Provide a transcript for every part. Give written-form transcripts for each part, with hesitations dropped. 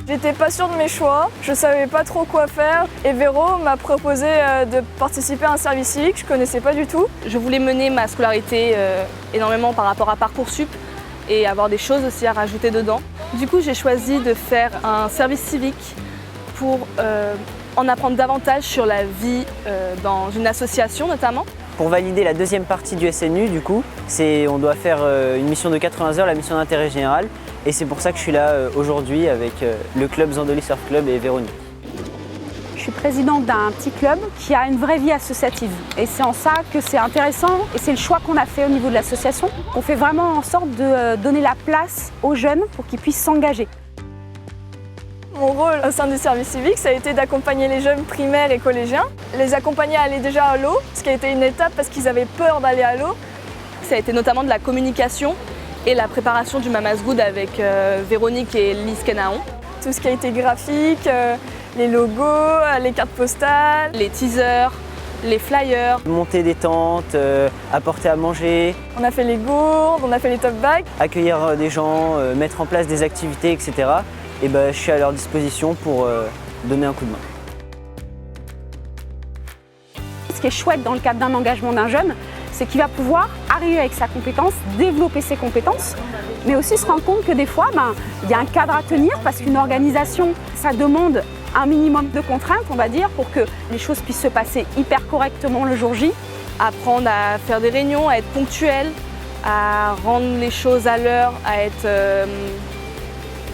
J'étais pas sûre de mes choix, je savais pas trop quoi faire et Véro m'a proposé de participer à un service civique, je connaissais pas du tout. Je voulais mener ma scolarité énormément par rapport à Parcoursup et avoir des choses aussi à rajouter dedans. Du coup, j'ai choisi de faire un service civique pour en apprendre davantage sur la vie dans une association notamment. Pour valider la deuxième partie du SNU, du coup, on doit faire une mission de 80 heures, la mission d'intérêt général. Et c'est pour ça que je suis là aujourd'hui avec le club Zandoli Surf Club et Véronique. Je suis présidente d'un petit club qui a une vraie vie associative. Et c'est en ça que c'est intéressant et c'est le choix qu'on a fait au niveau de l'association. On fait vraiment en sorte de donner la place aux jeunes pour qu'ils puissent s'engager. Mon rôle au sein du service civique, ça a été d'accompagner les jeunes primaires et collégiens, les accompagner à aller déjà à l'eau, ce qui a été une étape parce qu'ils avaient peur d'aller à l'eau. Ça a été notamment de la communication et la préparation du Mama's Good avec Véronique et Lise Kenaon. Tout ce qui a été graphique, les logos, les cartes postales, les teasers, les flyers. Monter des tentes, apporter à manger. On a fait les gourdes, on a fait les top bags. Accueillir des gens, mettre en place des activités, etc. Et je suis à leur disposition pour donner un coup de main. Ce qui est chouette dans le cadre d'un engagement d'un jeune, c'est qu'il va pouvoir arriver avec sa compétence, développer ses compétences, mais aussi se rendre compte que des fois, il y a un cadre à tenir parce qu'une organisation, ça demande un minimum de contraintes, on va dire, pour que les choses puissent se passer hyper correctement le jour J. Apprendre à faire des réunions, à être ponctuel, à rendre les choses à l'heure, à être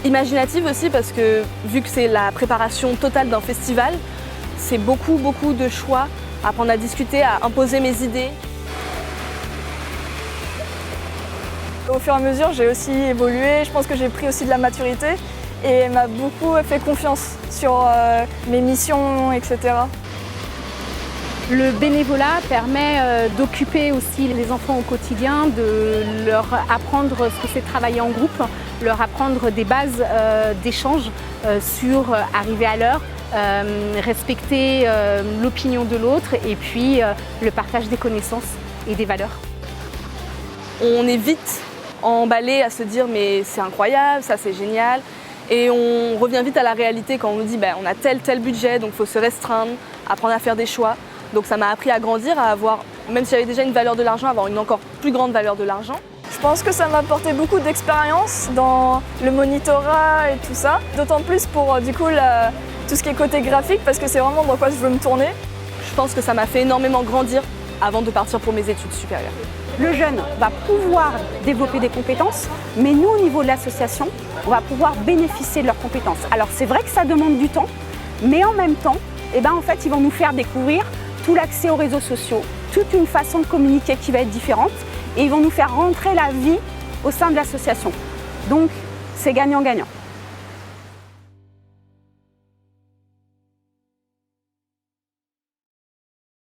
imaginative aussi parce que vu que c'est la préparation totale d'un festival, c'est beaucoup de choix, apprendre à discuter, à imposer mes idées. Au fur et à mesure, j'ai aussi évolué, je pense que j'ai pris aussi de la maturité et elle m'a beaucoup fait confiance sur mes missions, etc. Le bénévolat permet d'occuper aussi les enfants au quotidien, de leur apprendre ce que c'est travailler en groupe, leur apprendre des bases d'échange sur arriver à l'heure, respecter l'opinion de l'autre et puis le partage des connaissances et des valeurs. On est vite emballé à se dire mais c'est incroyable, ça c'est génial. Et on revient vite à la réalité quand on nous dit on a tel budget, donc il faut se restreindre, apprendre à faire des choix. Donc ça m'a appris à grandir, à avoir, même si j'avais déjà une valeur de l'argent, avoir une encore plus grande valeur de l'argent. Je pense que ça m'a apporté beaucoup d'expérience dans le monitorat et tout ça. D'autant plus pour du coup tout ce qui est côté graphique parce que c'est vraiment dans quoi je veux me tourner. Je pense que ça m'a fait énormément grandir avant de partir pour mes études supérieures. Le jeune va pouvoir développer des compétences, mais nous au niveau de l'association, on va pouvoir bénéficier de leurs compétences. Alors c'est vrai que ça demande du temps, mais en même temps, en fait, ils vont nous faire découvrir tout l'accès aux réseaux sociaux, toute une façon de communiquer qui va être différente et ils vont nous faire rentrer la vie au sein de l'association. Donc, c'est gagnant-gagnant.